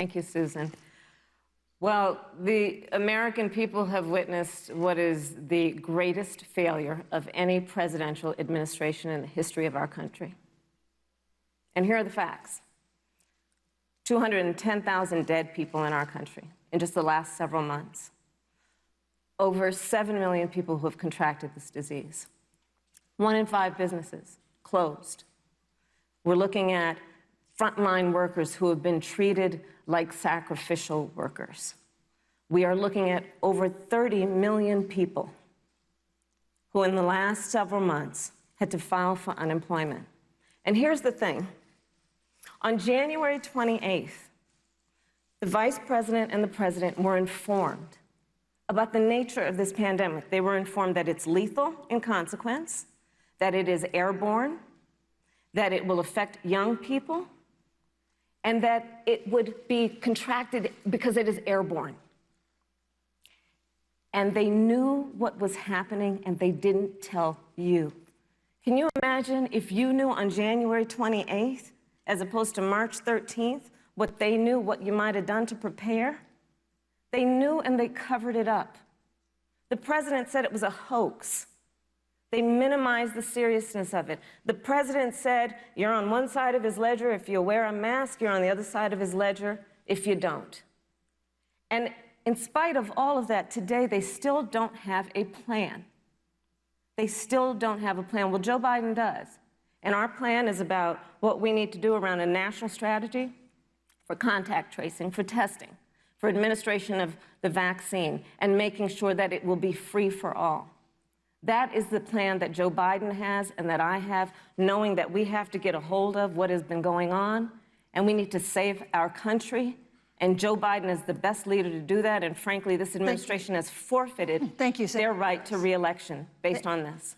Thank you, Susan. Well, the American people have witnessed what is the greatest failure of any presidential administration in the history of our country. And here are the facts. 210,000 dead people in our country in just the last several months. Over 7 million people who have contracted this disease. 1 in 5 businesses closed. We're looking at frontline workers who have been treated like sacrificial workers. We are looking at over 30 million people who in the last several months had to file for unemployment. And here's the thing. On January 28th, the Vice President and the President were informed about the nature of this pandemic. They were informed that it's lethal in consequence, that it is airborne, that it will affect young people, and that it would be contracted because it is airborne. And they knew what was happening, and they didn't tell you. Can you imagine if you knew on January 28th, as opposed to March 13th, what they knew, what you might have done to prepare? They knew and they covered it up. The president said it was a hoax. They minimized the seriousness of it. The president said, you're on one side of his ledger if you wear a mask, you're on the other side of his ledger if you don't. And in spite of all of that, today they still don't have a plan. They still don't have a plan. Well, Joe Biden does. And our plan is about what we need to do around a national strategy for contact tracing, for testing, for administration of the vaccine, and making sure that it will be free for all. That is the plan that Joe Biden has and that I have, knowing that we have to get a hold of what has been going on, and we need to save our country. And Joe Biden is the best leader to do that, and frankly, this administration has forfeited their right to re-election based on this.